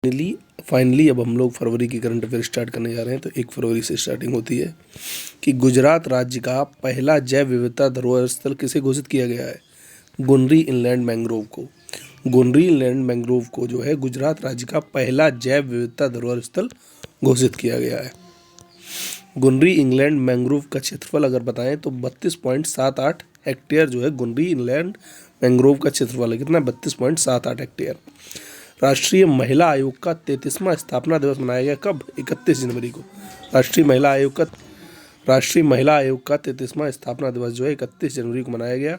Finally finally अब हम लोग फरवरी की करंट अफेयर स्टार्ट करने जा रहे हैं। तो 1 फरवरी से स्टार्टिंग होती है कि गुजरात राज्य का पहला जैव विविधता धरोहर स्थल किसे घोषित किया गया है? गुनरी इनलैंड मैंग्रोव को। गुनरी इनलैंड मैंग्रोव को जो है गुजरात राज्य का पहला जैव विविधता धरोहर स्थल घोषित किया गया है। गुनरी इंग्लैंड मैंग्रोव का क्षेत्रफल अगर बताएं तो 32.78 हेक्टेयर जो है गुनरी इंग्लैंड मैंग्रोव का क्षेत्रफल है। कितना? 32.78 हेक्टेयर। राष्ट्रीय महिला आयोग का 33वां स्थापना दिवस मनाया गया कब? 31 जनवरी को। राष्ट्रीय महिला आयोग का 33वां स्थापना दिवस जो है 31 जनवरी को मनाया गया।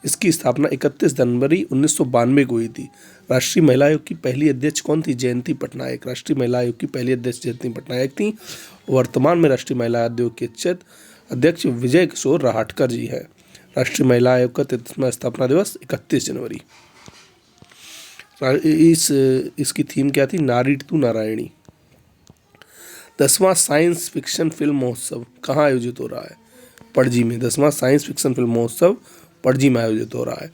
इसकी स्थापना 31 जनवरी 1992 को हुई थी। राष्ट्रीय महिला आयोग की पहली अध्यक्ष कौन थी? जयंती पटनायक। राष्ट्रीय महिला आयोग की पहली अध्यक्ष जयंती पटनायक थी। वर्तमान में राष्ट्रीय महिला आयोग के अध्यक्ष विजय किशोर राहटकर जी हैं। राष्ट्रीय महिला आयोग का 33वां स्थापना दिवस 31 जनवरी। इसकी थीम क्या थी? नारी तू नारायणी। 10वां साइंस फिक्शन फिल्म महोत्सव कहाँ आयोजित हो रहा है? पणजी में। 10वां साइंस फिक्शन फिल्म महोत्सव पणजी में आयोजित हो रहा है।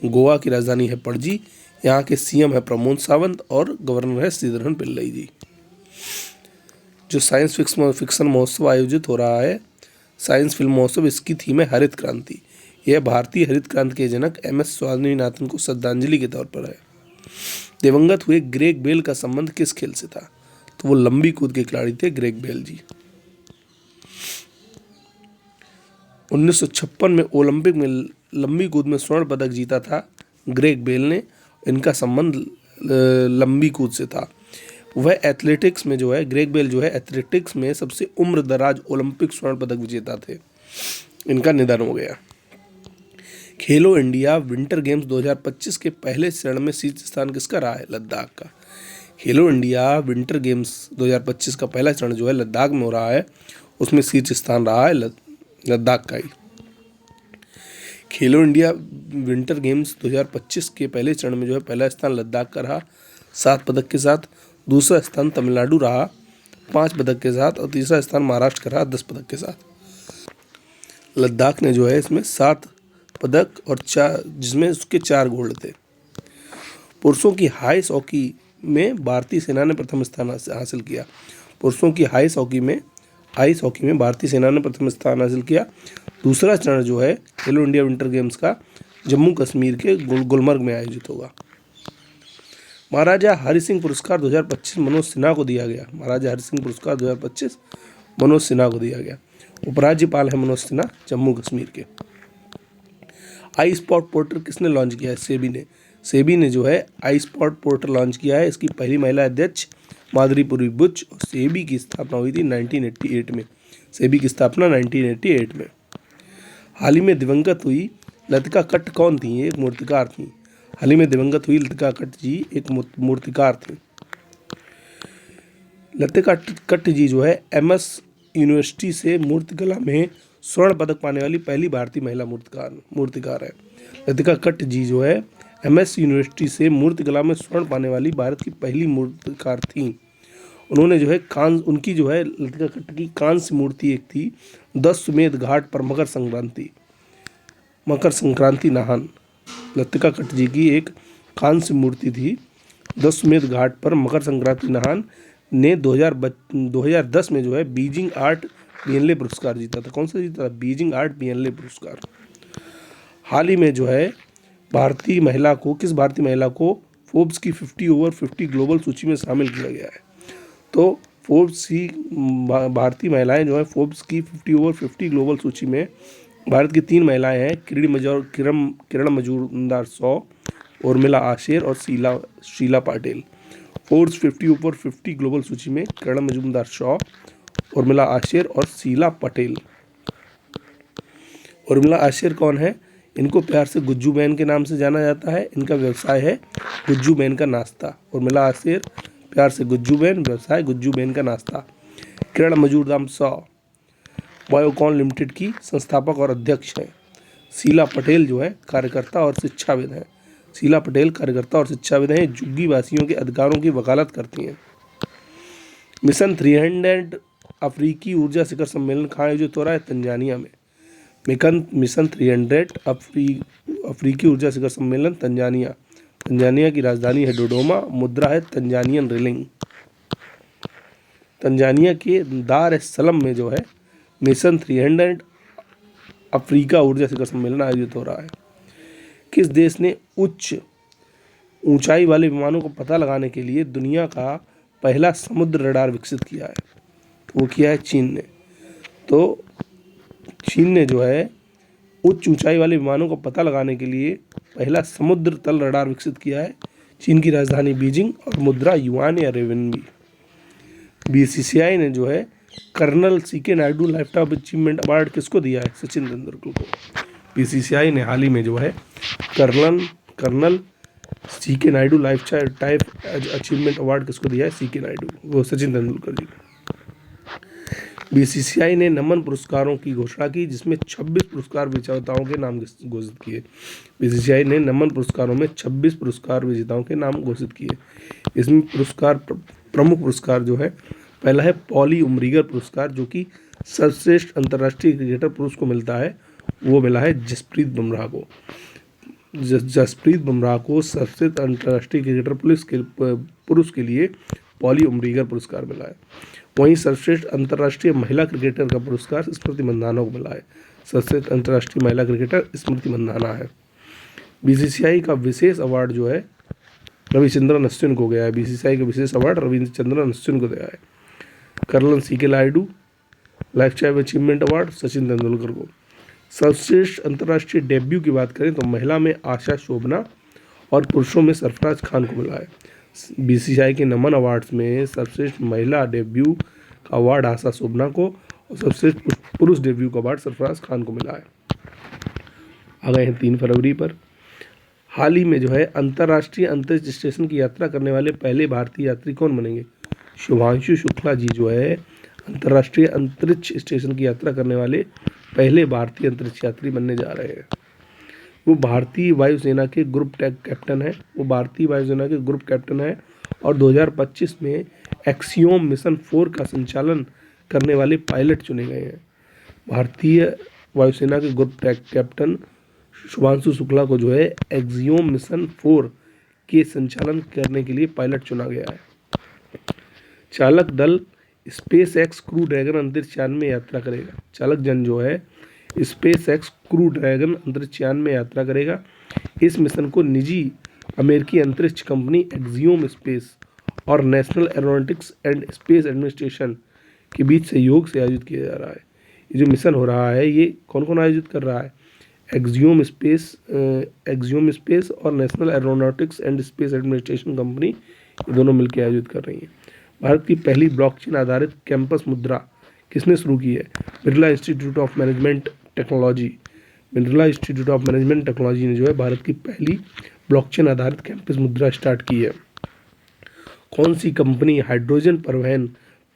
गोवा की राजधानी है पणजी। यहाँ के सीएम है प्रमोद सावंत और गवर्नर है श्रीधरन पिल्लई जी। जो साइंस फिक्शन महोत्सव आयोजित हो रहा है, साइंस फिल्म महोत्सव, इसकी थीम है हरित क्रांति। यह भारतीय हरित क्रांति के जनक MS स्वामीनाथन को श्रद्धांजलि के तौर पर है। दिवंगत हुए ग्रेग बेल का संबंध किस खेल से था? तो वो लंबी कूद के खिलाड़ी थे ग्रेग बेल जी। 1956 में ओलंपिक में लंबी कूद में स्वर्ण पदक जीता था ग्रेग बेल ने। इनका संबंध लंबी कूद से था। वह एथलेटिक्स में जो है ग्रेग बेल जो है एथलेटिक्स में सबसे उम्र दराज ओलंपिक स्वर्ण पदक विजेता थे। इनका निधन हो गया। खेलो इंडिया विंटर गेम्स 2025 के पहले चरण में शीर्ष स्थान किसका रहा है? लद्दाख का। खेलो इंडिया विंटर गेम्स 2025 का पहला चरण जो है लद्दाख में हो रहा है, उसमें शीर्ष स्थान रहा है लद्दाख का ही। खेलो इंडिया विंटर गेम्स 2025 के पहले चरण में जो है पहला स्थान लद्दाख का रहा 7 पदक के साथ। दूसरा स्थान तमिलनाडु रहा 5 पदक के साथ और तीसरा स्थान महाराष्ट्र का रहा 10 पदक के साथ। लद्दाख ने जो है इसमें 7 पदक और 4, जिसमें उसके 4 गोल्ड थे। पुरुषों की आइस हॉकी में भारतीय सेना ने प्रथम स्थान हासिल किया। पुरुषों की आइस हॉकी में भारतीय सेना ने प्रथम स्थान हासिल किया। दूसरा चरण जो है खेलो इंडिया विंटर गेम्स का जम्मू कश्मीर के गुलमर्ग में आयोजित होगा। महाराजा हरि सिंह पुरस्कार 2025 मनोज सिन्हा को दिया गया। महाराजा हरि सिंह पुरस्कार 2025 मनोज सिन्हा को दिया गया। उपराज्यपाल है मनोज सिन्हा जम्मू कश्मीर के। आई स्पॉट पोर्टल किसने लॉन्च किया है? सेबी ने। सेबी ने जो है आई स्पॉट पोर्टल लॉन्च किया है। इसकी पहली महिला अध्यक्ष माधुरी बुच और सेबी की स्थापना हुई थी 1988 में। सेबी की स्थापना 1988 में। हाल ही में दिवंगत हुई लतिका कट्ट कौन थी? एक मूर्तिकार थी। हाल ही में दिवंगत हुई लतिका कट्ट जी एक मूर्तिकार थी। लतिका कट्ट जी जो है MS यूनिवर्सिटी से मूर्तिकला में स्वर्ण पदक पाने वाली पहली भारतीय महिला मूर्तिकार है। लतिका कट्ट जी जो है MS यूनिवर्सिटी से मूर्तिकला में स्वर्ण पाने वाली भारत की पहली मूर्तिकार थी। उन्होंने जो है उनकी जो है लतिका कट्ट की कांस्य मूर्ति एक थी 10 सुमेध घाट पर मकर संक्रांति नहान। लतिका कट्ट जी की एक कांस्य मूर्ति थी 10 सुमेध घाट पर मकर संक्रांति नहान ने 2010 में जो है बीजिंग आर्ट बिएनले पुरस्कार जीता था। कौन सा जीता था? बीजिंग आर्ट बिएनले पुरस्कार। हाल ही में जो है किस भारतीय महिला को फोर्ब्स की 50 ओवर 50 ग्लोबल सूची में शामिल किया गया है? तो फोर्ब्स की भारतीय महिलाएं जो है फोर्ब्स की 50 ओवर 50 ग्लोबल सूची में भारत की 3 महिलाएं हैं। किरण मजूमदार 100, उर्मिला आशेर और Sheela Patil. Forbes 50 over 50 global सूची में किरण मजूमदार 100, उर्मिला आशेर और शीला पटेल। उर्मिला आशेर कौन है? इनको प्यार से गुज्जू बहन के नाम से जाना जाता है। इनका व्यवसाय है गुज्जू बहन का नाश्ता। उर्मिला आशेर प्यार से गुज्जू बहन, व्यवसाय गुज्जू बहन का नाश्ता। किरण मजूमदार 100 बायोकॉन लिमिटेड की संस्थापक और अध्यक्ष हैं। शीला पटेल जो है कार्यकर्ता और शिक्षाविद हैं। शीला पटेल कार्यकर्ता और शिक्षाविद हैं। झुग्गी वासियों के अधिकारों की वकालत करती हैं। मिशन 300 अफ्रीकी ऊर्जा शिखर सम्मेलन कहाँ आयोजित हो रहा है? तंजानिया में। मिशन 300 अफ्रीकी ऊर्जा शिखर सम्मेलन तंजानिया तंजानिया की राजधानी है डोडोमा, मुद्रा है तंजानियन रिलिंग। तंजानिया के दार एस सलम में जो है मिशन 300 अफ्रीका ऊर्जा शिखर सम्मेलन आयोजित हो रहा है। किस देश ने उच्च ऊंचाई वाले विमानों को पता लगाने के लिए दुनिया का पहला समुद्र रडार विकसित किया है? तो वो किया है चीन ने। तो चीन ने जो है उच्च ऊंचाई वाले विमानों को पता लगाने के लिए पहला समुद्र तल रडार विकसित किया है। चीन की राजधानी बीजिंग और मुद्रा युआन या रेवेनबी। बीसीसीआई ने जो है colonel C K Naidu life time achievement award किसको दिया है? सचिन तेंदुलकर को। बीसीसीआई ने हाल ही में जो है colonel C K Naidu life time achievement award किसको दिया है? सीके नायडू, वो सचिन तेंदुलकर जी। बीसीसीआई ने नमन पुरस्कारों की घोषणा की, जिसमें 26 पुरस्कार विजेताओं के नाम घोषित किए। बीसीसीआई ने नमन पुरस्कारों में 26 पुरस्कार विजेताओं के नाम घोषित किए। इसमें प्रमुख पुरस्कार जो है, पहला है पॉली उमरीगर पुरस्कार, जो कि सर्वश्रेष्ठ अंतर्राष्ट्रीय क्रिकेटर पुरुष को मिलता है। वो मिला है जसप्रीत बुमराह को। जसप्रीत बुमराह को सर्वश्रेष्ठ अंतर्राष्ट्रीय क्रिकेटर पुरुष के लिए पॉली उमरीगर पुरस्कार मिला है। वहीं सर्वश्रेष्ठ अंतर्राष्ट्रीय महिला क्रिकेटर का पुरस्कार स्मृति मंधाना को मिला है। सर्वश्रेष्ठ अंतर्राष्ट्रीय महिला क्रिकेटर स्मृति मंधाना है। बीसीसीआई का विशेष अवार्ड जो है रविचंद्रन अश्विन को गया है। बीसीसीआई का विशेष अवार्ड रविचंद्रन अश्विन को गया है। Colonel C K Naidu life time achievement award Sachin Tendulkar को। सर्वश्रेष्ठ अंतर्राष्ट्रीय डेब्यू की बात करें तो महिला में आशा शोभना और पुरुषों में सरफराज खान को मिला है। बीसीसीआई के नमन अवार्ड्स में सर्वश्रेष्ठ महिला डेब्यू का अवार्ड आशा शोभना को और सर्वश्रेष्ठ पुरुष डेब्यू का अवार्ड सरफराज खान को मिला है। आ गए हैं 3 फरवरी पर। हाल ही में जो है अंतर्राष्ट्रीय अंतरिक्ष स्टेशन की यात्रा करने वाले पहले भारतीय यात्री कौन बनेंगे? शुभांशु शुक्ला जी जो है अंतर्राष्ट्रीय अंतरिक्ष स्टेशन की यात्रा करने वाले पहले भारतीय अंतरिक्ष यात्री बनने जा रहे हैं। वो भारतीय वायुसेना के ग्रुप कैप्टन है। और 2025 में एक्सियोम मिशन 4 का संचालन करने वाले पायलट चुने गए हैं। भारतीय वायुसेना के ग्रुप कैप्टन शुभांशु शुक्ला को जो है एक्सियोम मिशन 4 के संचालन करने के लिए पायलट चुना गया है। चालक दल स्पेस एक्स क्रू ड्रैगन अंतरिक्ष यान में यात्रा करेगा। चालक जन जो है स्पेस एक्स क्रू ड्रैगन अंतरिक्ष यान में यात्रा करेगा। इस मिशन को निजी अमेरिकी अंतरिक्ष कंपनी एक्सियोम स्पेस और national aeronautics and space administration के बीच सहयोग से आयोजित किया जा रहा है। ये जो मिशन हो रहा है ये कौन कौन आयोजित कर रहा है? एक्सियोम स्पेस और national aeronautics and space administration company, ये दोनों मिलकर आयोजित कर रही हैं। भारत की पहली ब्लॉकचेन आधारित कैंपस मुद्रा किसने शुरू की है? Birla institute of management technology ने जो है भारत की पहली ब्लॉकचेन आधारित कैंपस मुद्रा स्टार्ट की है। कौन सी कंपनी हाइड्रोजन परिवहन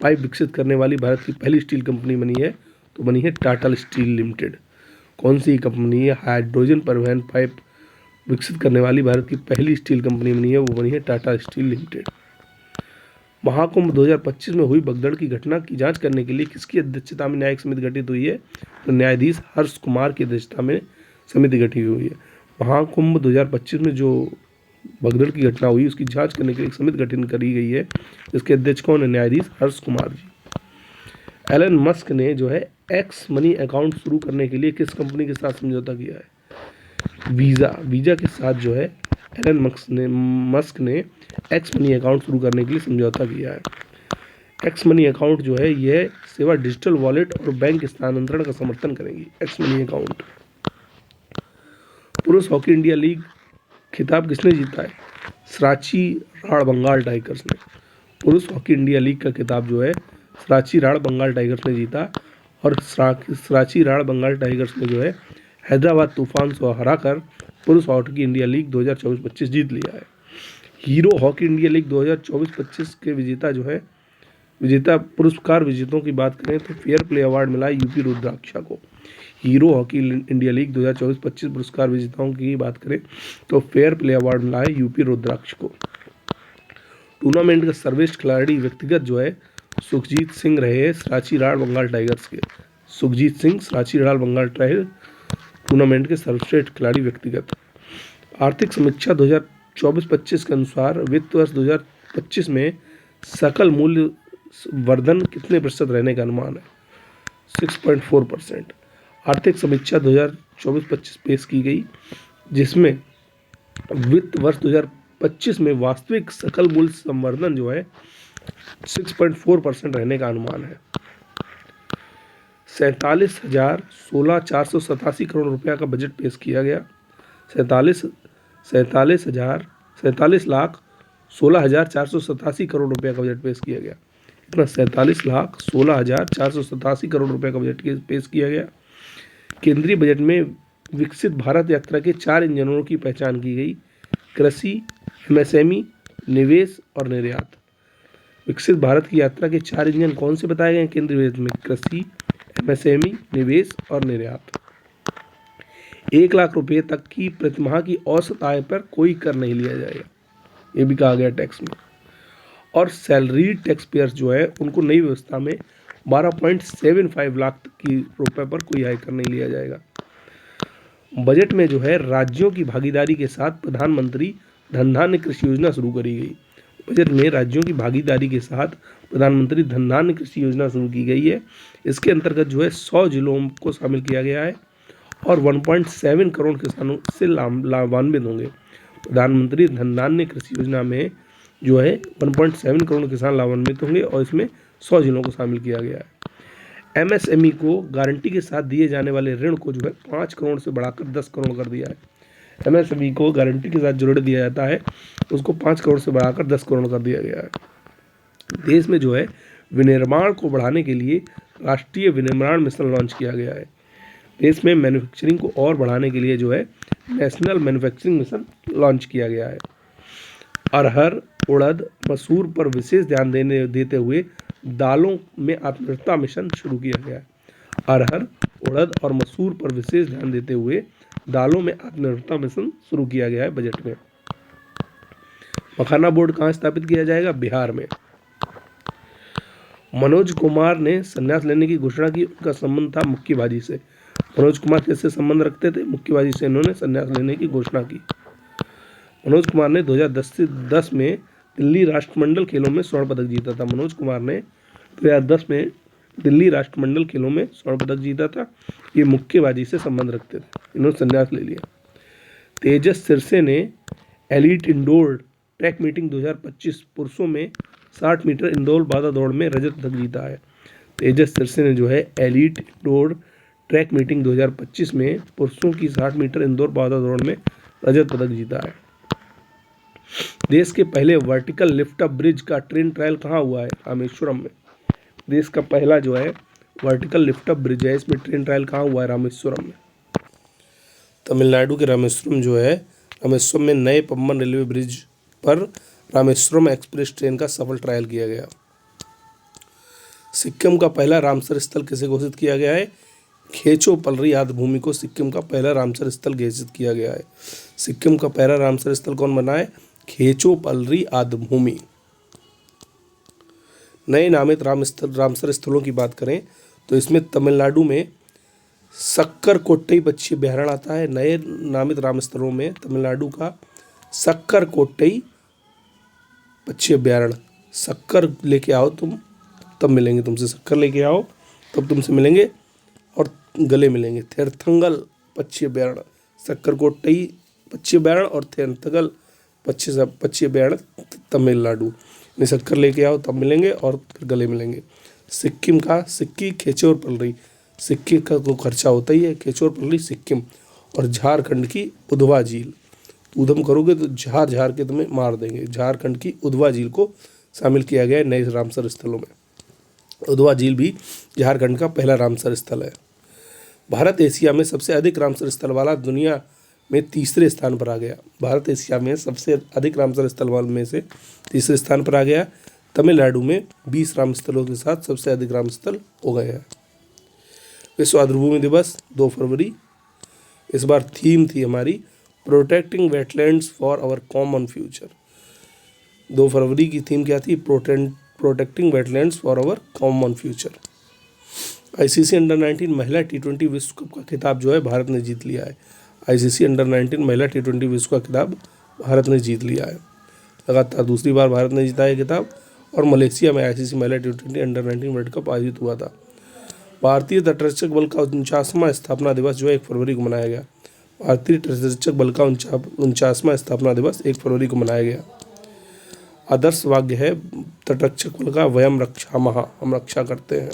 पाइप विकसित करने वाली भारत की पहली स्टील कंपनी बनी है? तो बनी है टाटा स्टील लिमिटेड। कौन सी कंपनी हाइड्रोजन परिवहन पाइप विकसित करने वाली भारत की पहली स्टील कंपनी बनी है? वो बनी है टाटा स्टील लिमिटेड। महाकुंभ 2025 में हुई भगदड़ की घटना की जांच करने के लिए किसकी अध्यक्षता में न्यायिक समिति गठित हुई है? तो न्यायाधीश हर्ष कुमार की अध्यक्षता में समिति गठित हुई है। महाकुंभ 2025 में जो भगदड़ की घटना हुई उसकी जांच करने के लिए एक समिति गठित करी गई है, जिसके अध्यक्ष कौन है? न्यायाधीश हर्ष कुमार जी। एलन मस्क ने जो है एक्स मनी अकाउंट शुरू करने के लिए किस कंपनी के साथ समझौता किया है? वीज़ा के साथ जो है एलन मस्क ने एक्स मनी अकाउंट शुरू करने के लिए समझौता किया है। एक्स मनी अकाउंट जो है यह सेवा डिजिटल वॉलेट और बैंक स्थानांतरण का समर्थन करेगी। X money account. पुरुष हॉकी इंडिया लीग खिताब किसने जीता है? सराची राढ़ बंगाल टाइगर्स ने। पुरुष हॉकी इंडिया लीग का खिताब जो है सराची राढ़ बंगाल टाइगर्स ने जीता। और सराची राढ़ बंगाल टाइगर्स ने जो है हैदराबाद तूफान को हराकर पुरुष हॉकी इंडिया लीग 2024-25 जीत लिया है। हीरो हॉकी इंडिया लीग 2024-25 के विजेता पुरस्कार विजेताओं की बात करें तो फेयर प्ले अवार्ड मिला है यूपी रुद्राक्षा को। हीरो हॉकी इंडिया लीग 2024-25 पुरस्कार विजेताओं की बात करें तो फेयर प्ले अवार्ड मिला है यूपी रुद्राक्ष को। टूर्नामेंट का सर्वश्रेष्ठ खिलाड़ी व्यक्तिगत जो है सुखजीत सिंह रहे सराची राढ़ बंगाल टाइगर्स के। सुखजीत सिंह सराची राढ़ बंगाल टाइगर टूर्नामेंट के सर्वश्रेष्ठ खिलाड़ी व्यक्तिगत। आर्थिक समीक्षा 24-25 के अनुसार वित्त वर्ष 2025 में सकल मूल्य वर्धन कितने प्रतिशत रहने का अनुमान है? 6.4%। आर्थिक समीक्षा 2024-25 पेश की गई, जिसमें वित्त वर्ष 2025 में वास्तविक सकल मूल्य संवर्धन जो है 6.4% रहने का अनुमान है। 47,16,487 करोड़ रुपया का बजट पेश किया गया। 47,16,16,487 करोड़ रुपया का बजट पेश किया गया। इतना 47,16,487 करोड़ रुपया का बजट पेश किया गया। केंद्रीय बजट में विकसित भारत यात्रा के 4 इंजनों की पहचान की गई: कृषि, एमएसएमई, निवेश और निर्यात। विकसित भारत की यात्रा के 4 इंजन कौन से बताए गए हैं केंद्रीय बजट में? कृषि, एमएसएमई, निवेश और निर्यात। 1 लाख रुपए तक की प्रतिमाह की औसत आय पर कोई कर नहीं लिया जाएगा, ये भी कहा गया टैक्स में। और सैलरी टैक्स पेयर्स जो है उनको नई व्यवस्था में 12.75 लाख की रुपए पर कोई आयकर नहीं लिया जाएगा। बजट में जो है राज्यों की भागीदारी के साथ प्रधानमंत्री धन धान्य कृषि योजना शुरू करी गई। बजट में राज्यों की भागीदारी के साथ प्रधानमंत्री धन धान्य कृषि योजना शुरू की गई है। इसके अंतर्गत जो है 100 जिलों को शामिल किया गया है और 1.7 करोड़ किसानों से लाभान्वित होंगे। प्रधानमंत्री धन धान्य कृषि योजना में जो है 1.7 करोड़ किसान लाभान्वित होंगे और इसमें 100 जिलों को शामिल किया गया है। एमएसएमई को गारंटी के साथ दिए जाने वाले ऋण को जो है 5 करोड़ से बढ़ाकर 10 करोड़ कर दिया है। एमएसएमई को गारंटी के साथ जो ऋण दिया जाता है उसको 5 करोड़ से बढ़ाकर 10 करोड़ कर दिया गया है। देश में जो है विनिर्माण को बढ़ाने के लिए राष्ट्रीय विनिर्माण मिशन लॉन्च किया गया है। देश में मैन्युफैक्चरिंग को और बढ़ाने के लिए जो है नेशनल मैन्युफैक्चरिंग मिशन लॉन्च किया गया है। अरहर, उड़द, मसूर पर विशेष ध्यान देते हुए दालों में आत्मनिर्भरता मिशन शुरू किया गया है। अरहर, उड़द और मसूर पर विशेष ध्यान देते हुए दालों में आत्मनिर्भरता मिशन शुरू किया गया है बजट में। मखाना बोर्ड कहाँ स्थापित किया जाएगा? बिहार में। मनोज कुमार ने संन्यास लेने की घोषणा की, उनका संबंध था मुक्केबाजी से। मनोज कुमार कैसे संबंध रखते थे? मुक्केबाजी से इन्होंने संन्यास लेने की घोषणा की। मनोज कुमार ने 2010 में दिल्ली राष्ट्रमंडल खेलों में स्वर्ण पदक जीता था। मनोज कुमार ने 2010 में दिल्ली राष्ट्रमंडल खेलों में स्वर्ण पदक जीता था। ये मुक्केबाजी से संबंध रखते थे, इन्होंने संन्यास ले लिया। तेजस सिरसे ने एलीट इंडोर ट्रैक मीटिंग 2025 पुरुषों में 60 मीटर इंदौर बाधा दौड़ में रजत पदक जीता है। तेजस सिरसे ने जो है एलीट इंडोर ट्रैक मीटिंग 2025 में पुरुषों की 60 मीटर इंदौर बाधा दौड़ में रजत पदक जीता है। देश के पहले वर्टिकल लिफ्ट अप ब्रिज का ट्रेन ट्रायल कहाँ हुआ है? रामेश्वरम में। देश का पहला जो है वर्टिकल लिफ्ट अप ब्रिज है, इसमें ट्रेन ट्रायल कहाँ हुआ है? रामेश्वरम में। तमिलनाडु के रामेश्वरम जो है, रामेश्वरम में नए पम्बन रेलवे ब्रिज पर रामेश्वरम एक्सप्रेस ट्रेन का सफल ट्रायल किया गया। सिक्किम का पहला रामसर स्थल किसे घोषित किया गया है? खेचो पलरी आद्यभूमि को सिक्किम का पहला रामसर स्थल घोषित किया गया है। सिक्किम का पहला रामसर स्थल कौन बना है? खेचो पलरी आद्यभूमि। नए नामित रामसर स्थलों की बात करें तो इसमें तमिलनाडु में सक्कर कोट्टई पक्षी अभयारण्य आता है। नए नामित राम स्थलों में तमिलनाडु का सक्कर कोट्टई पक्षी अभयारण्य। शक्कर लेके आओ तुम, तब मिलेंगे तुमसे। शक्कर लेके आओ तब तुमसे मिलेंगे और गले मिलेंगे। थेरथंगल पक्षी अभयारण्य, शक्कर कोट्टई पक्षी अभयारण्य और थेरथंगल पक्षी अभयारण्य तमिलनाडु। शक्कर लेके आओ तब मिलेंगे और फिर गले मिलेंगे। सिक्किम का सिक्की, खेचोर पलरी। सिक्की का तो खर्चा होता ही है, खेचोर पलरी सिक्किम। और झारखंड की उधवा झील, उधम करोगे तो झार झार के तुम्हें मार देंगे। झारखंड की उधवा झील को शामिल किया गया है नए रामसर स्थलों में। उधवा झील भी झारखंड का पहला रामसर स्थल है। भारत एशिया में सबसे अधिक रामसर स्थल वाला दुनिया में तीसरे स्थान पर आ गया। भारत एशिया में सबसे अधिक रामसर स्थल वाले में से तीसरे स्थान पर आ गया। तमिलनाडु में 20 रामस्थलों के साथ सबसे अधिक रामस्थल हो गए हैं। विश्व आर्द्रभूमि दिवस 2 फरवरी। इस बार थीम थी हमारी protecting wetlands for our common future. 2 फरवरी की थीम क्या थी? Protecting wetlands for our common future. ICC under 19 महिला T20 विश्व कप का खिताब जो है भारत ने जीत लिया है। आईसीसी अंडर 19 महिला T20 विश्व का खिताब भारत ने जीत लिया है। लगातार दूसरी बार भारत ने जीता है खिताब। और मलेशिया में आईसीसी महिला T20 अंडर-19 वर्ल्ड कप आयोजित हुआ था। भारतीय तटरक्षक बल का 49वां स्थापना दिवस जो है 1 फरवरी को मनाया गया। भारतीय तटरक्षक बल का 49वां स्थापना दिवस 1 फरवरी को मनाया गया। आदर्श वाक्य है तटरक्षक बल का, वयम रक्षामः, हम रक्षा करते हैं।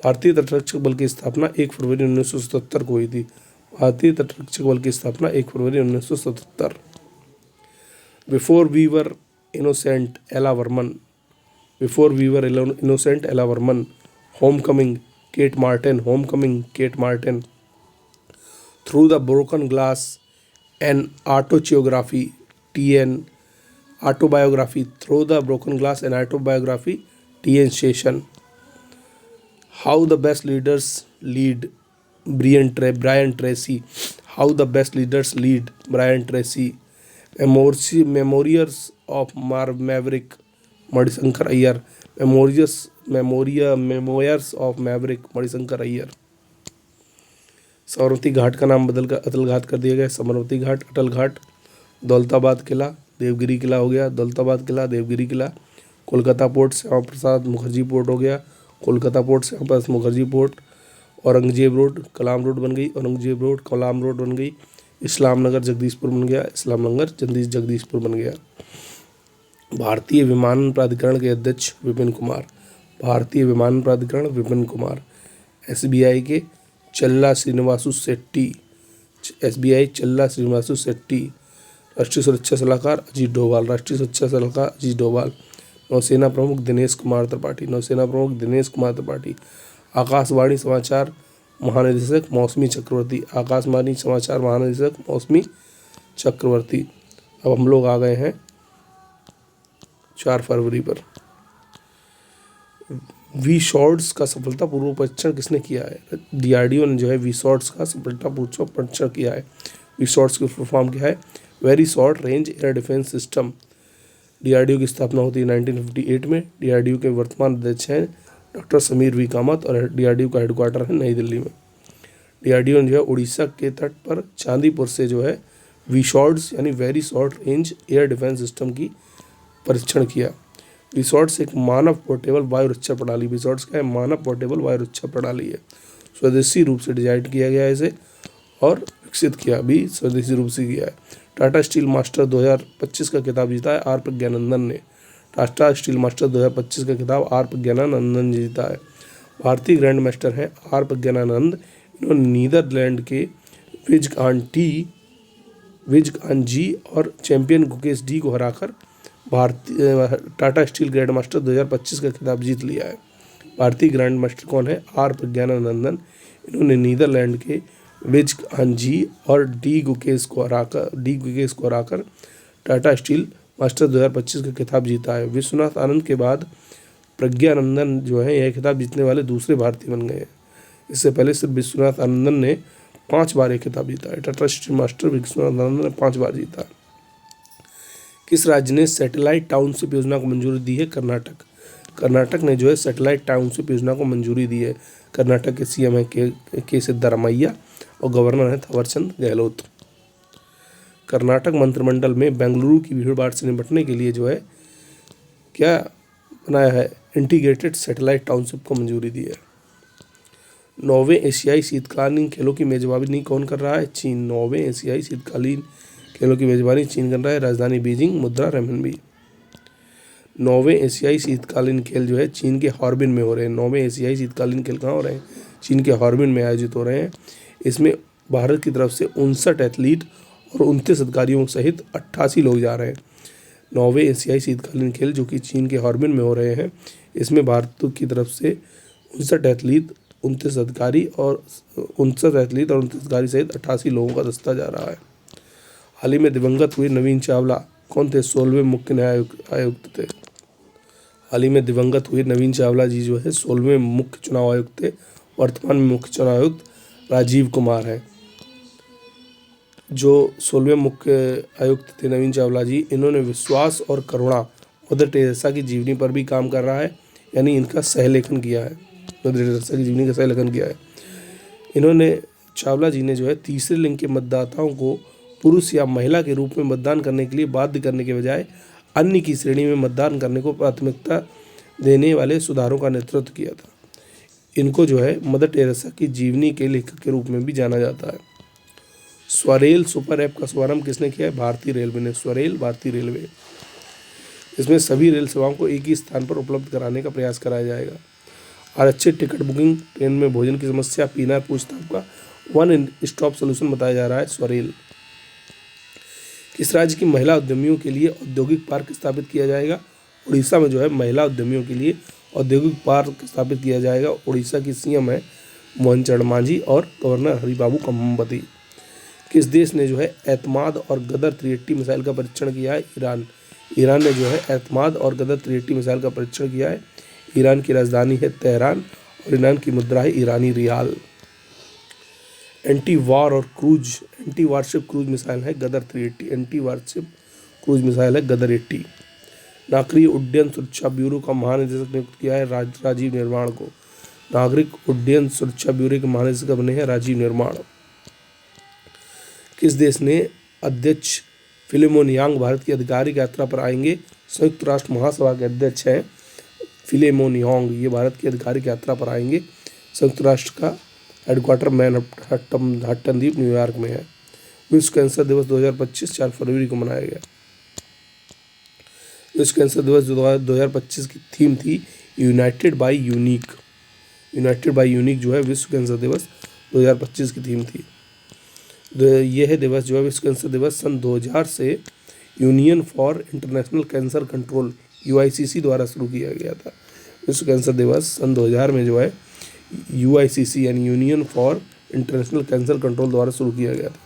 भारतीय तटरक्षक बल की स्थापना 1 फरवरी 1977 को हुई थी। भारतीय तटरक्षक बल की स्थापना 1 फरवरी 1977। Before we were innocent Ella Berman, before we were innocent Ella Berman, homecoming Kate Martin, homecoming Kate Martin, through the broken glass an autobiography TN, autobiography, through the broken glass an autobiography TN Seshan, how the best leaders lead Brian Tracy, how the best leaders lead Brian Tracy, memoirs of maverick Manishankar Aiyar, memoirs of maverick Manishankar Aiyar. Sabarmati Ghat का नाम बदलकर अटल घाट कर दिया गया। साबरमती घाट, अटल घाट। दौलताबाद किला, देवगिरी किला हो गया। दौलताबाद किला, देवगिरी किला। Kolkata port, Shyama Prasad Mukherjee port हो गया। Kolkata port, Shyama Prasad Mukherjee port. Aurangzeb road, कलाम रोड बन गई। औरंगजेब रोड, कलाम रोड बन गई। इस्लाम नगर जगदीशपुर बन गया। इस्लाम नगर जगदीशपुर बन गया। भारतीय विमानन प्राधिकरण के अध्यक्ष विपिन कुमार, भारतीय विमानन प्राधिकरण विपिन कुमार। SBI के चल्ला श्रीनिवासु शेट्टी, SBI चल्ला श्रीनिवासु शेट्टी। राष्ट्रीय सुरक्षा सलाहकार अजीत डोभाल, राष्ट्रीय सुरक्षा सलाहकार अजीत डोभाल। नौसेना प्रमुख दिनेश कुमार त्रिपाठी, नौसेना प्रमुख दिनेश कुमार त्रिपाठी। आकाशवाणी समाचार महानिदेशक मौसमी चक्रवर्ती, आकाशवाणी समाचार महानिदेशक मौसमी चक्रवर्ती। अब हम लोग आ गए हैं 4 फरवरी पर। वी-शॉर्ट्स का सफलतापूर्वक परीक्षण किसने किया है? DRDO ने जो है वी-शॉर्ट्स का सफलतापूर्वक परीक्षण किया है। वी-शॉर्ट्स की फुल फॉर्म क्या है? Very short range air defence system. DRDO की स्थापना होती है 1958 में। DRDO के वर्तमान अध्यक्ष हैं डॉक्टर समीर V कामत और DRDO का हेडक्वार्टर है नई दिल्ली में। DRDO ने जो है उड़ीसा के तट पर चांदीपुर से जो है वी-शॉर्ट्स यानी very short range air defence system की परीक्षण किया। वी-शॉर्ट्स एक मानव पोर्टेबल वायु रक्षा प्रणाली, वी-शॉर्ट्स का मानव पोर्टेबल वायु रक्षा प्रणाली है। स्वदेशी रूप से डिजाइन किया गया है इसे और विकसित किया भी स्वदेशी रूप से किया है। टाटा स्टील मास्टर 2025 का खिताब जीता है R प्रज्ञानंदन ने। टाटा स्टील मास्टर 2025 का खिताब R प्रज्ञानंदन ने जीता है। भारतीय ग्रैंड मास्टर हैं R प्रज्ञानंद। इन्होंने नीदरलैंड के विजकान जी और चैंपियन गुकेश डी को हराकर भारतीय टाटा स्टील ग्रैंड मास्टर 2025 का खिताब जीत लिया है। भारतीय ग्रैंड मास्टर कौन है? R प्रज्ञानंदन। इन्होंने नीदरलैंड के विजकान जी और डी गुकेश को हराकर टाटा स्टील मास्टर 2025 का खिताब जीता है। विश्वनाथ आनंद के बाद प्रज्ञानंदन जो है यह खिताब जीतने वाले दूसरे भारतीय बन गए हैं। इससे पहले सिर्फ विश्वनाथ आनंदन ने 5 बार यह खिताब जीता है। टाटा स्टील मास्टर विश्वनाथ आनंद ने 5 बार जीता है। किस राज्य ने सैटेलाइट टाउनशिप योजना को मंजूरी दी है? कर्नाटक। कर्नाटक ने जो है सैटेलाइट टाउनशिप योजना को मंजूरी दी है। कर्नाटक के CM है के सिद्धरामैया और गवर्नर है थावरचंद गहलोत। कर्नाटक मंत्रिमंडल में बेंगलुरु की भीड़भाड़ से निपटने के लिए जो है क्या बनाया है? इंटीग्रेटेड सैटेलाइट टाउनशिप को मंजूरी दी है। 9वें एशियाई शीतकालीन खेलों की मेजबानी कौन कर रहा है? चीन। 9वें एशियाई शीतकालीन खेलों की मेजबानी चीन कर रहा है। राजधानी बीजिंग, मुद्रा रेमनबी। 9वें एशियाई शीतकालीन खेल जो है चीन के हार्बिन में हो रहे हैं। 9वें एशियाई शीतकालीन खेल कहाँ हो रहे हैं? चीन के हार्बिन में आयोजित हो रहे हैं। इसमें भारत की तरफ से 59 एथलीट और 29 अधिकारियों सहित 88 लोग जा रहे हैं। 9वें एशियाई शीतकालीन खेल जो कि चीन के हार्बिन में हो रहे हैं, इसमें भारत की तरफ से 59 एथलीट 29 अधिकारी और 29 अधिकारी सहित 88 लोगों का दस्ता जा रहा है। हाल ही में दिवंगत हुए नवीन चावला कौन थे? 16वें मुख्य न्याय आयुक्त थे। हाल ही में दिवंगत हुए नवीन चावला जी जो है 16वें मुख्य चुनाव आयुक्त थे। वर्तमान में मुख्य चुनाव आयुक्त राजीव कुमार है। जो 16वें मुख्य आयुक्त थे नवीन चावला जी, इन्होंने विश्वास और करुणा मदर टेरेसा की जीवनी पर भी काम कर रहा है, यानी इनका सहलेखन किया है। मदर टेरेसा की जीवनी का सहलेखन किया है इन्होंने। चावला जी ने जो है तीसरे लिंग के मतदाताओं को पुरुष या महिला के रूप में मतदान करने के लिए बाध्य करने के बजाय अन्य की श्रेणी में मतदान करने को प्राथमिकता देने वाले सुधारों का नेतृत्व किया था। इनको जो है मदर टेरेसा की जीवनी के लेखक के रूप में भी जाना जाता है। स्वरेल सुपर ऐप का शुभारंभ किसने किया है? भारतीय रेलवे ने। स्वरेल भारतीय रेलवे। इसमें सभी रेल सेवाओं को एक ही स्थान पर उपलब्ध कराने का प्रयास कराया जाएगा। आरक्षित टिकट बुकिंग, ट्रेन में भोजन की समस्या, पीनर पूछताछ का वन स्टॉप सोल्यूशन बताया जा रहा है स्वरेल। किस राज्य की महिला उद्यमियों के लिए औद्योगिक पार्क स्थापित किया जाएगा? उड़ीसा में जो है महिला उद्यमियों के लिए औद्योगिक पार्क स्थापित किया जाएगा। उड़ीसा की सीएम है मोहन चरण मांझी और गवर्नर हरिबाबू कंबम्बती। किस देश ने जो है एतमाद और गदर 380 मिसाइल का परीक्षण किया है? ईरान। ईरान ने जो है एतमाद और गदर 380 मिसाइल का परीक्षण किया है। ईरान की राजधानी है तेहरान और ईरान की मुद्रा है ईरानी rial. Anti warship cruise missile है Ghader 380। Anti warship cruise missile है गदर 80। नागरिक उड्डयन सुरक्षा ब्यूरो का महानिदेशक नियुक्त किया है राजीव निर्माण को। नागरिक उड्डयन सुरक्षा ब्यूरो के महानिदेशक बने हैं राजीव निर्माण। किस देश ने अध्यक्ष फिलेमोन यांग भारत की आधिकारिक यात्रा पर आएंगे? संयुक्त राष्ट्र महासभा के अध्यक्ष हैं फिलेमोन यांग, ये भारत की आधिकारिक यात्रा पर आएंगे। संयुक्त राष्ट्र का हेडक्वार्टर मैनहट्टन द्वीप न्यूयॉर्क में है। विश्व कैंसर दिवस 2025 4 फरवरी को मनाया गया। विश्व कैंसर दिवस 2025 की थीम थी united by unique. United by unique जो है विश्व कैंसर दिवस 2025 की थीम थी। यह दिवस जो है विश्व कैंसर दिवस सन 2000 से union for international cancer control UICC द्वारा शुरू किया गया था। विश्व कैंसर दिवस सन 2000 में जो है UICC यानी union for international cancer control द्वारा शुरू किया गया था।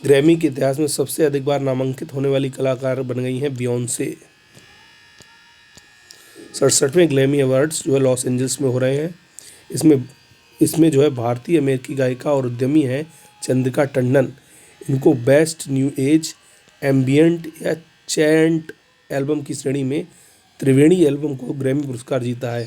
ग्रैमी के इतिहास में सबसे अधिक बार नामांकित होने वाली कलाकार बन गई हैं बियॉन्से। 67वें ग्रैमी अवार्ड्स जो है लॉस एंजल्स में हो रहे हैं। इसमें जो है भारतीय अमेरिकी गायिका और उद्यमी हैं चंद्रिका टंडन। इनको बेस्ट न्यू एज, एम्बियंट या चैंट एल्बम की श्रेणी में त्रिवेणी एल्बम को ग्रैमी पुरस्कार जीता है।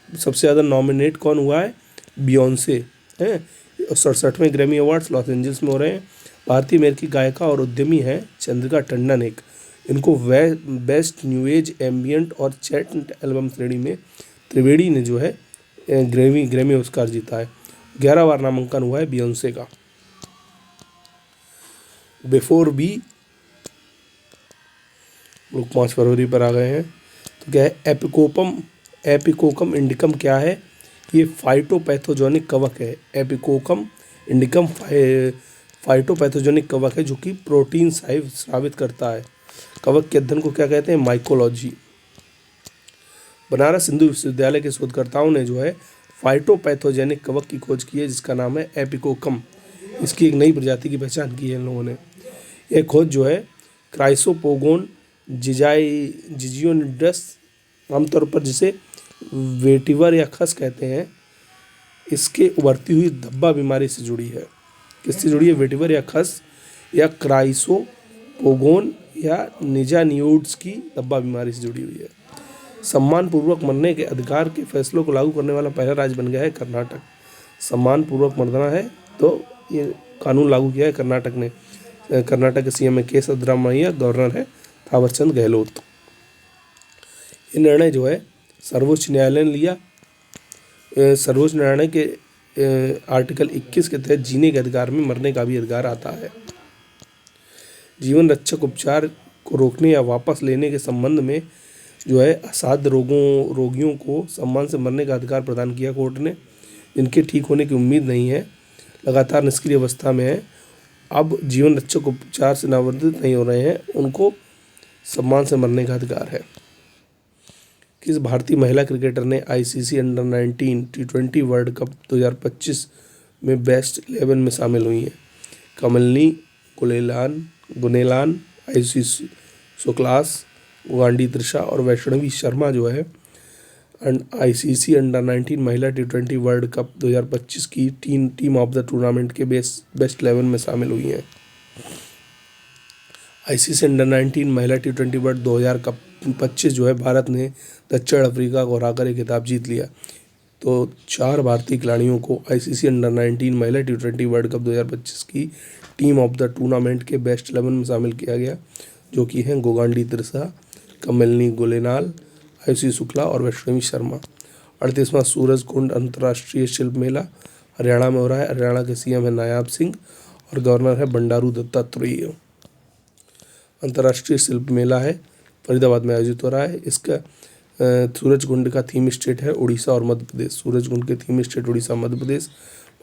सबसे ज़्यादा नॉमिनेट कौन हुआ है? बियॉन्से हैं। 67वें ग्रैमी अवार्ड्स लॉस एंजल्स में हो रहे हैं। भारतीय अमेरिकी गायिका और उद्यमी हैं चंद्रिका टंडन एक। इनको बेस्ट न्यू एज, एम्बियंट और चैंट एल्बम श्रेणी में त्रिवेणी ने जो है ग्रैमी पुरस्कार जीता है। 11 बार नामांकन हुआ है बियॉन्से का। बिफोर बी लोग 5 फरवरी पर आ गए हैं। तो क्या है? एपिकोकम इंडिकम क्या है? ये फाइटोपैथोजेनिक कवक है। एपिकोकम इंडिकम फाइटोपैथोजेनिक कवक है जो कि प्रोटीन स्रावित करता है। कवक के अध्ययन को क्या कहते हैं? माइकोलॉजी। बनारस हिंदू विश्वविद्यालय के शोधकर्ताओं ने जो है फाइटोपैथोजेनिक कवक की खोज की है जिसका नाम है एपिकोकम। इसकी एक नई प्रजाति की पहचान की है इन लोगों ने। यह खोज जो है क्राइसोपोगोन जिजियोनिडस, आमतौर पर जिसे वेटिवर या खस कहते हैं, इसके उभरती हुई धब्बा बीमारी से जुड़ी है। किससे जुड़ी है? वेटिवर या खस या क्राइसोपोगोन या निजानियोड्स की धब्बा बीमारी से जुड़ी हुई है। सम्मानपूर्वक मरने के अधिकार के फैसलों को लागू करने वाला पहला राज्य बन गया है कर्नाटक। सम्मानपूर्वक मरना है तो ये कानून लागू किया है कर्नाटक ने। कर्नाटक के सीएम है के सिद्धरामैया, गवर्नर है थावरचंद गहलोत। ये निर्णय जो है सर्वोच्च न्यायालय ने लिया। सर्वोच्च न्यायालय के आर्टिकल 21 के तहत जीने के अधिकार में मरने का भी अधिकार आता है। जीवन रक्षक उपचार को रोकने या वापस लेने के संबंध में जो है असाध्य रोगियों को सम्मान से मरने का अधिकार प्रदान किया कोर्ट ने। जिनके ठीक होने की उम्मीद नहीं है, लगातार निष्क्रिय अवस्था में है, अब जीवन रक्षक उपचार से नववर्धित नहीं हो रहे हैं, उनको सम्मान से मरने का अधिकार है। किस भारतीय महिला क्रिकेटर ने ICC under 19 T20 world cup 2025 में बेस्ट 11 में शामिल हुई हैं? कमलिनी गुनेलान, आयुषी शुक्लास, गांडी त्रिशा और वैष्णवी शर्मा जो है ICC अंडर 19 महिला T20 वर्ल्ड कप 2025 की टीम ऑफ द टूर्नामेंट के बेस्ट 11 में शामिल हुई हैं। ICC अंडर 19 महिला T20 वर्ल्ड 2025 जो है भारत ने दक्षिण अफ्रीका को हराकर ये खिताब जीत लिया। तो 4 भारतीय खिलाड़ियों को आईसीसी अंडर-19 महिला T20 वर्ल्ड कप 2025 की टीम ऑफ द टूर्नामेंट के बेस्ट 11 में शामिल किया गया, जो कि हैं गोगांडी तिरसा, कमलिनी गुलेनाल, आयुषी शुक्ला और वैष्णवी शर्मा। 38वां सूरजकुंड अंतर्राष्ट्रीय शिल्प मेला हरियाणा में हो रहा है। हरियाणा के सीएम है नायाब सिंह और गवर्नर है बंडारू दत्तात्रेय। अंतर्राष्ट्रीय शिल्प मेला है फरीदाबाद में आयोजित हो रहा है। इसका सूरजकुंड का थीम स्टेट है उड़ीसा और मध्य प्रदेश। सूरजकुंड के थीम स्टेट उड़ीसा मध्य प्रदेश।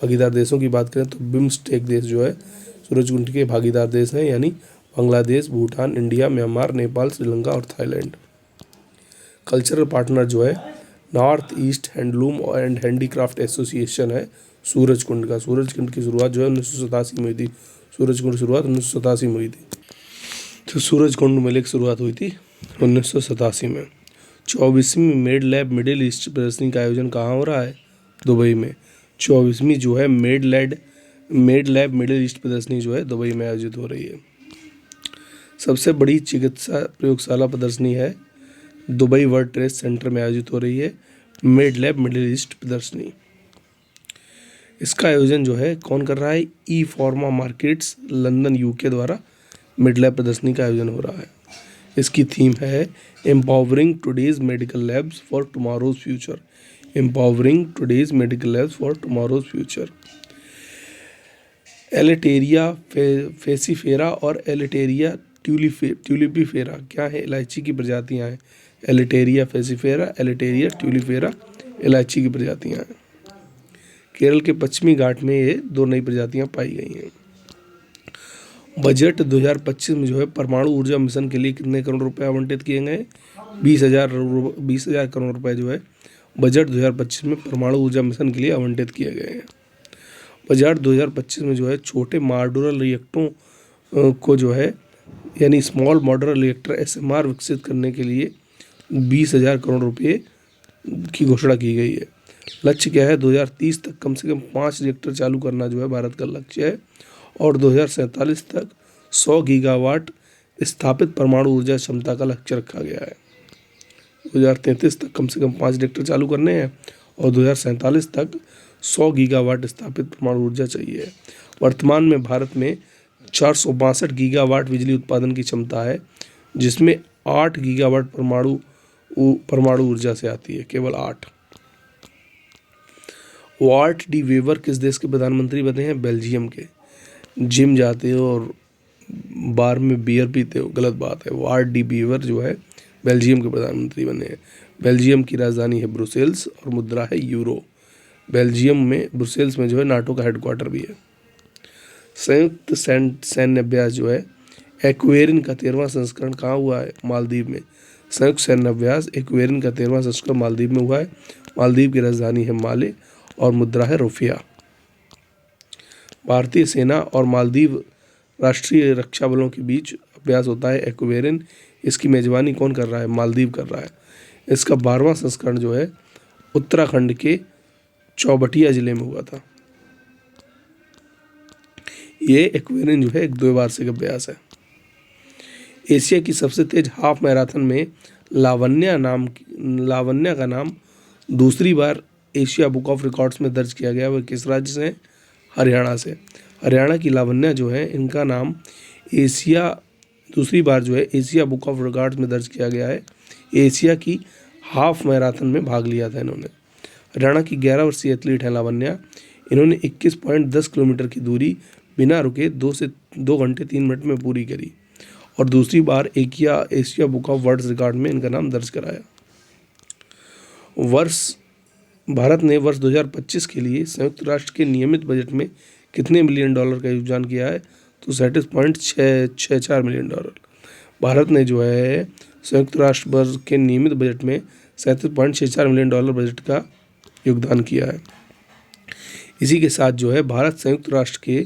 भागीदार देशों की बात करें तो बिम्स्टेक देश जो है सूरजकुंड के भागीदार देश हैं, यानी बांग्लादेश, भूटान, इंडिया, म्यांमार, नेपाल, श्रीलंका और थाईलैंड। कल्चरल पार्टनर जो है north east handloom and handicraft association है सूरजकुंड का। सूरजकुंड की शुरुआत जो है 1987 में हुई थी। सूरजकुंड की शुरुआत 1987 में हुई थी। तो सूरजकुंड मेले की शुरुआत हुई थी 1987 में। 24वीं मेड लैब मिडिल ईस्ट प्रदर्शनी का आयोजन कहाँ हो रहा है? दुबई में। 24वीं जो है मेड लैब मिडिल ईस्ट प्रदर्शनी जो है दुबई में आयोजित हो रही है। सबसे बड़ी चिकित्सा प्रयोगशाला प्रदर्शनी है दुबई वर्ल्ड ट्रेड सेंटर में आयोजित हो रही है मेड लैब मिडिल ईस्ट प्रदर्शनी। इसका आयोजन जो है कौन कर रहा है? E pharma markets London UK द्वारा मिड लैब प्रदर्शनी का आयोजन हो रहा है। इसकी थीम है empowering today's medical labs for tomorrow's future. Empowering today's medical labs for tomorrow's future. एलेटेरिया फेसिफेरा और एलेटेरिया ट्यूलिपिफेरा क्या है? इलायची की प्रजातियां हैं। एलेटेरिया फेसिफेरा, एलेटेरिया ट्यूलिफेरा इलायची की प्रजातियां हैं। केरल के पश्चिमी घाट में ये 2 नई प्रजातियां पाई गई हैं। बजट 2025 में जो है परमाणु ऊर्जा मिशन के लिए कितने करोड़ रुपए आवंटित किए गए? 20,000 करोड़ रुपए जो है बजट 2025 में परमाणु ऊर्जा मिशन के लिए आवंटित किए गए हैं। बजट 2025 में जो है छोटे मॉड्यूलर रिएक्टरों को जो है यानी स्मॉल मॉड्यूलर रिएक्टर SMR विकसित करने के लिए 20,000 करोड़ रुपये की घोषणा की गई है। लक्ष्य क्या है? 2030 तक कम से कम 5 रिएक्टर चालू करना जो है भारत का लक्ष्य है और 2047 तक 100 गीगावाट स्थापित परमाणु ऊर्जा क्षमता का लक्ष्य रखा गया है। 2033 तक कम से कम 5 रिएक्टर चालू करने हैं और 2047 तक 100 गीगावाट स्थापित परमाणु ऊर्जा चाहिए। वर्तमान में भारत में 462 गीगावाट बिजली उत्पादन की क्षमता है, जिसमें 8 गीगावाट परमाणु ऊर्जा से आती है, केवल 8। वार्ट डी वेवर किस देश के प्रधानमंत्री बने हैं? बेल्जियम के। जिम जाते हो और बार में बियर पीते हो, गलत बात है। वार्ट डी वेवर जो है बेल्जियम के प्रधानमंत्री बने हैं। बेल्जियम की राजधानी है ब्रुसेल्स और मुद्रा है यूरो। बेल्जियम में ब्रुसेल्स में जो है नाटो का हेडक्वार्टर भी है। संयुक्त सैन्य अभ्यास जो है एक्वेरिन का 13वां संस्करण कहाँ हुआ है? मालदीव में। संयुक्त सैन्य अभ्यास एक्वेरिन का 13वां संस्करण मालदीव में हुआ है। मालदीव की राजधानी है माले और मुद्रा है रुपया। भारतीय सेना और मालदीव राष्ट्रीय रक्षा बलों के बीच अभ्यास होता है एक्वेरिन। इसकी मेजबानी कौन कर रहा है? मालदीव कर रहा है। इसका 12वां संस्करण जो है उत्तराखंड के चौबटिया जिले में हुआ था। ये एक्वेरिन जो है एक द्विवार्षिक अभ्यास है। एशिया की सबसे तेज हाफ मैराथन में लावण्या का नाम दूसरी बार एशिया बुक ऑफ रिकॉर्ड्स में दर्ज किया गया। वह किस राज्य से? हरियाणा से। हरियाणा की लावण्या जो है इनका नाम दूसरी बार जो है एशिया बुक ऑफ रिकॉर्ड्स में दर्ज किया गया है। एशिया की हाफ मैराथन में भाग लिया था इन्होंने। हरियाणा की 11 वर्षीय एथलीट है लावण्या। इन्होंने 21.10 किलोमीटर की दूरी बिना रुके 2 घंटे 3 मिनट में पूरी करी और दूसरी बार Asia book of world record में इनका नाम दर्ज कराया। भारत ने वर्ष 2025 के लिए संयुक्त राष्ट्र के नियमित बजट में कितने $1 बिलियन का योगदान किया है? तो 37.64 मिलियन डॉलर। भारत ने जो है संयुक्त राष्ट्र वर्ष के नियमित बजट में 37.64 मिलियन डॉलर बजट का योगदान किया है। इसी के साथ जो है भारत संयुक्त राष्ट्र के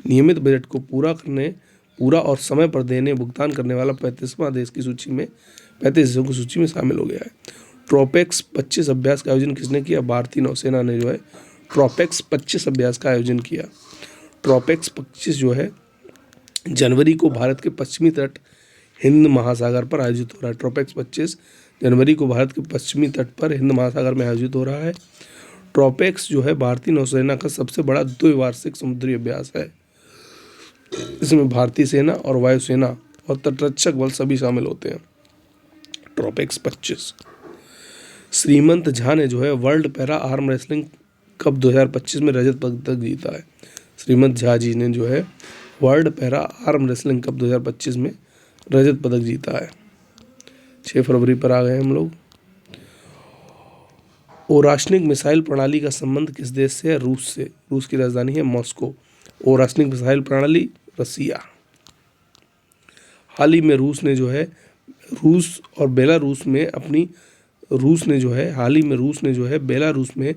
नियमित बजट को पूरा और समय पर देने भुगतान करने वाला 35वां देश की सूची में 35 देशों की सूची में शामिल हो गया है। ट्रोपेक्स 25 अभ्यास का आयोजन किसने किया? भारतीय नौसेना ने जो है ट्रोपेक्स 25 अभ्यास का आयोजन किया। ट्रोपेक्स 25 जो है जनवरी को भारत के पश्चिमी तट हिंद महासागर पर आयोजित हो रहा है। ट्रोपेक्स 25 जनवरी को भारत के पश्चिमी तट पर हिंद महासागर में आयोजित हो रहा है। ट्रोपेक्स जो है भारतीय नौसेना का सबसे बड़ा द्विवार्षिक समुद्री अभ्यास है। इसमें भारतीय सेना और वायुसेना और तटरक्षक बल सभी शामिल होते हैं। ट्रोपेक्स 25। श्रीमंत झा ने जो है world para arm wrestling cup 2025 में रजत पदक जीता है। श्रीमंत झा जी ने जो है world para arm wrestling cup 2025 में रजत पदक जीता है। 6 फरवरी पर आ गए हम लोग। ओराश्निक मिसाइल प्रणाली का संबंध किस देश से है? रूस से। रूस की राजधानी है मॉस्को। ओराश्निक मिसाइल प्रणाली रसिया। हाल ही में रूस ने जो है बेलारूस में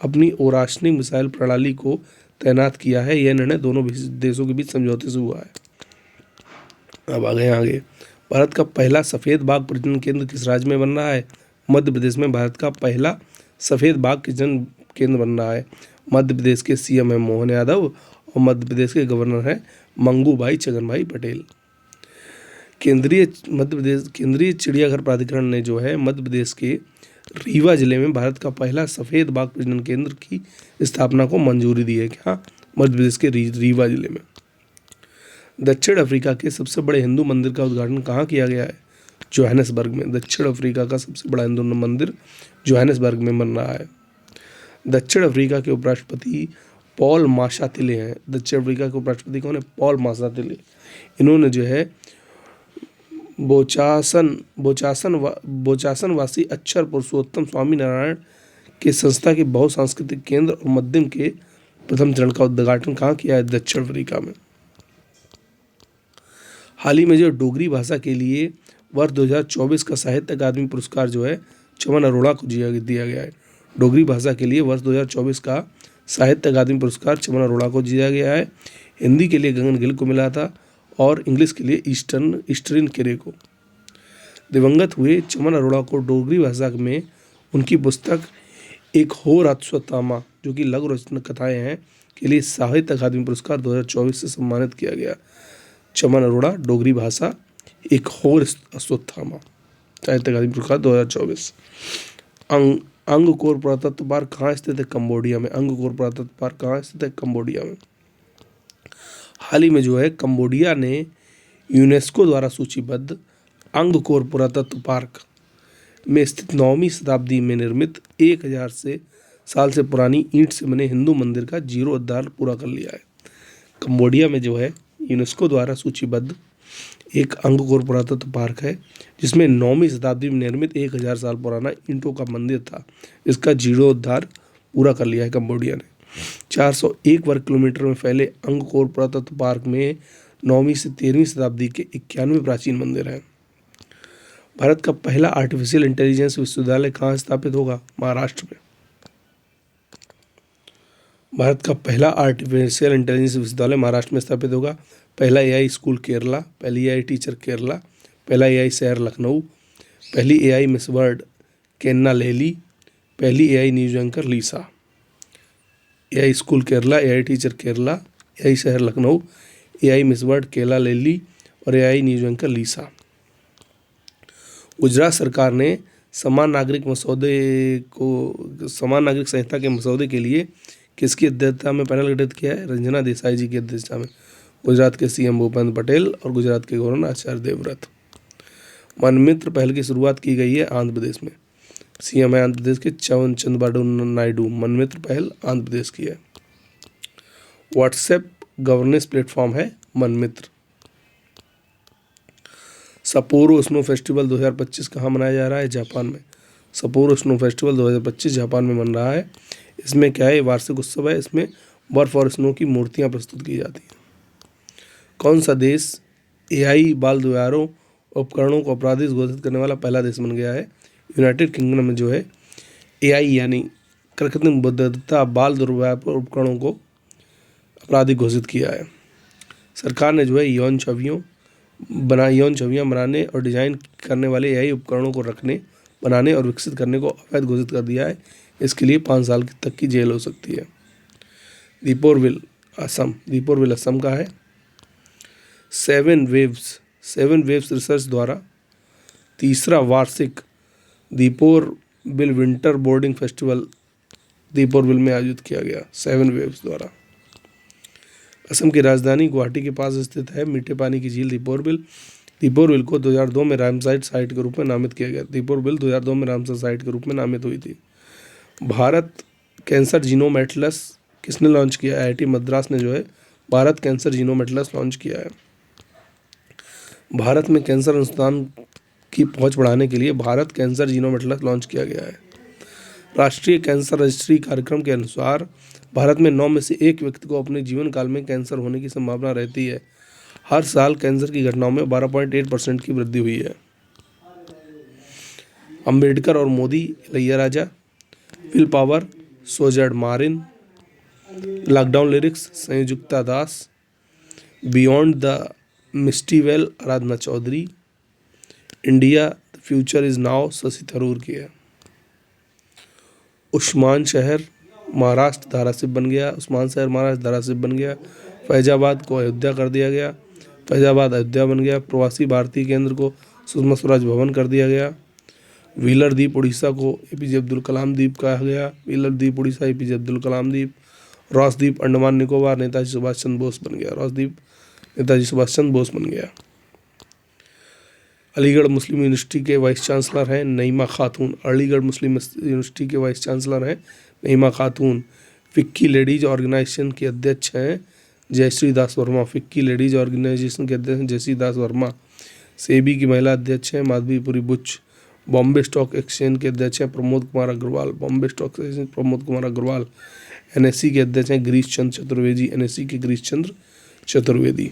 अपनी ओराश्निक मिसाइल प्रणाली को तैनात किया है। यह निर्णय दोनों देशों के बीच समझौते से हुआ है। अब आगे भारत का पहला सफ़ेद बाघ प्रजनन केंद्र किस राज्य में बन रहा है? मध्य प्रदेश में भारत का पहला सफ़ेद बाघ प्रजनन केंद्र बन रहा है। मध्य प्रदेश के सीएम है मोहन यादव और मध्य प्रदेश के गवर्नर हैं मंगूभाई छगनभाई पटेल। केंद्रीय चिड़ियाघर प्राधिकरण ने जो है मध्य प्रदेश के रीवा जिले में भारत का पहला सफ़ेद बाघ प्रजनन केंद्र की स्थापना को मंजूरी दी है। क्या? मध्य प्रदेश के रीवा जिले में। दक्षिण अफ्रीका के सबसे बड़े हिंदू मंदिर का उद्घाटन कहाँ किया गया है? जोहानिसबर्ग में। दक्षिण अफ्रीका का सबसे बड़ा हिंदू मंदिर जोहानिसबर्ग में बन रहा है। दक्षिण अफ्रीका के उपराष्ट्रपति पॉल माशातिले हैं। दक्षिण अफ्रीका के उपराष्ट्रपति कौन है? पॉल माशातिले। इन्होंने जो है बोचासनवासी अक्षर पुरुषोत्तम स्वामी नारायण के संस्था के बहुसांस्कृतिक केंद्र और मध्यम के प्रथम चरण का उद्घाटन कहाँ किया है? दक्षिण अफ्रीका में। हाल ही में जो डोगरी भाषा के लिए वर्ष 2024 का साहित्य अकादमी पुरस्कार जो है चमन अरोड़ा को दिया गया है। डोगरी भाषा के लिए वर्ष 2024 का साहित्य अकादमी पुरस्कार चमन अरोड़ा को दिया गया है। हिंदी के लिए गगन गिल को मिला था और इंग्लिश के लिए ईस्टर्न केरे को। दिवंगत हुए चमन अरोड़ा को डोगरी भाषा में उनकी पुस्तक एक होर अश्वत्थामा जो कि लघु रचना कथाएं हैं के लिए साहित्य अकादमी पुरस्कार 2024 से सम्मानित किया गया। चमन अरोड़ा डोगरी भाषा एक होर अश्वत्थामा साहित्य अकादमी पुरस्कार 2024। अंगकोर पुरातत्व पार्क कहाँ स्थित है? कंबोडिया में। अंगकोर पुरातत्व पार्क कहाँ स्थित है? कंबोडिया में। हाल ही में जो है कंबोडिया ने यूनेस्को द्वारा सूचीबद्ध अंगकोर पुरातत्व पार्क में स्थित 9वीं शताब्दी में निर्मित 1000 साल से पुरानी ईंट से बने हिंदू मंदिर का जीर्णोद्धार पूरा कर लिया है। कंबोडिया में जो है यूनेस्को द्वारा सूचीबद्ध एक अंगकोर पुरातत्व पार्क है जिसमें 9वीं शताब्दी में निर्मित 1000 साल पुराना ईंटों का मंदिर था। इसका जीर्णोद्धार पूरा कर लिया है कंबोडिया ने। 401 वर्ग किलोमीटर में फैले अंगकोर पुरातत्व पार्क में 9वीं से 13वीं शताब्दी के 91 प्राचीन मंदिर हैं। भारत का पहला आर्टिफिशियल इंटेलिजेंस विश्वविद्यालय कहाँ स्थापित होगा? महाराष्ट्र में। भारत का पहला आर्टिफिशियल इंटेलिजेंस विश्वविद्यालय महाराष्ट्र में स्थापित होगा। पहला एआई स्कूल केरला, पहली एआई टीचर केरला, पहला एआई शहर लखनऊ, पहली AI miss world Kenza Layli, पहली AI news anchor Lisa. AI school Kerala, AI teacher Kerala, AI शहर लखनऊ, एआई मिस वर्ल्ड केला लेली और AI news anchor Lisa. Gujarat सरकार ने समान नागरिक संहिता के मसौदे के लिए किसकी अध्यक्षता में पैनल गठित किया है? रंजना देसाई जी की अध्यक्षता में। गुजरात के सीएम भूपेंद्र पटेल और गुजरात के गवर्नर आचार्य देवव्रत। मनमित्र पहल की शुरुआत की गई है आंध्र प्रदेश में। सीएम है आंध्र प्रदेश के चंद्रबाबू नायडू। मनमित्र पहल आंध्र प्रदेश की है। व्हाट्सएप गवर्नेंस प्लेटफॉर्म है मनमित्र। सपोरो स्नो फेस्टिवल 2025 कहाँ मनाया जा रहा है? जापान में। सपोरो स्नो फेस्टिवल 2025 जापान में मन रहा है। इसमें क्या है? वार्षिक उत्सव है। इसमें बर्फ और स्नो की मूर्तियाँ प्रस्तुत की जाती हैं। कौन सा देश एआई बाल दुआरों उपकरणों को अपराधिक घोषित करने वाला पहला देश बन गया है? यूनाइटेड किंगडम में जो है एआई यानी कृत्रिम बुद्धिमत्ता बाल दुर्व्यवहार उपकरणों को आपराधिक घोषित किया है। सरकार ने जो है यौन छवियाँ बनाने और डिजाइन करने वाले एआई उपकरणों को रखने, बनाने और विकसित करने को अवैध घोषित कर दिया है। इसके लिए 5 साल तक की जेल हो सकती है। दीपोर विल असम का है। 7 वेव्स रिसर्च द्वारा तीसरा वार्षिक Deepor Beel winter birding festival Deeporbeel में आयोजित किया गया 7 वेव्स द्वारा। असम की राजधानी गुवाहाटी के पास स्थित है मीठे पानी की झील दीपोरविल। दीपोरविल को 2002 में रामसार साइट के रूप में नामित किया गया। दीपोरविल 2002 में रामसर साइट के रूप में नामित हुई थी। भारत कैंसर जीनोम एटलस किसने लॉन्च किया? IIT मद्रास ने जो है Bharat cancer genome Atlas launch किया है। भारत में कैंसर अनुसंधान की पहुंच बढ़ाने के लिए Bharat cancer genome Atlas launch किया गया है। राष्ट्रीय कैंसर रजिस्ट्री कार्यक्रम के अनुसार भारत में 9 में से 1 व्यक्ति को अपने जीवन काल में कैंसर होने की संभावना रहती है। हर साल कैंसर की घटनाओं में 12.8% की वृद्धि हुई है। अंबेडकर और Modi Ilaiyaraaja, will power Sjoerd Marijne, lockdown lyrics Sanyukta Das, beyond the misty veil Aradhana Chaudhary, India the future is now Shashi Tharoor की है। उस्मान शहर महाराष्ट्र धाराशिव बन गया। उस्मान शहर महाराष्ट्र धाराशिव बन गया। फैजाबाद को अयोध्या कर दिया गया। फैजाबाद अयोध्या बन गया। प्रवासी भारतीय केंद्र को सुषमा स्वराज भवन कर दिया गया। व्हीलर द्वीप उड़ीसा को APJ अब्दुल कलाम द्वीप कहा गया। व्हीलर द्वीप उड़ीसा APJ अब्दुल कलाम द्वीप। रॉस द्वीप अंडमान निकोबार नेताजी सुभाष चंद्र बोस बन गया। रॉस द्वीप नेताजी सुभाष चंद्र बोस बन गया। अलीगढ़ मुस्लिम यूनिवर्सिटी के वाइस चांसलर हैं नईमा खातून। अलीगढ़ मुस्लिम यूनिवर्सिटी के वाइस चांसलर हैं नईमा खातून। फिक्की लेडीज ऑर्गेनाइजेशन के अध्यक्ष हैं जयश्री दास वर्मा। फिक्की लेडीज ऑर्गेनाइजेशन के अध्यक्ष हैं जयश्री दास वर्मा। सेबी की महिला अध्यक्ष हैं माधवीपुरी बुच। बॉम्बे स्टॉक एक्सचेंज के अध्यक्ष हैं Pramod Kumar Agarwal. Bombay stock exchange Pramod Kumar Agarwal. NSE के अध्यक्ष हैं गिरीश चंद्र चतुर्वेदी। NSE के गिरीश चंद्र चतुर्वेदी।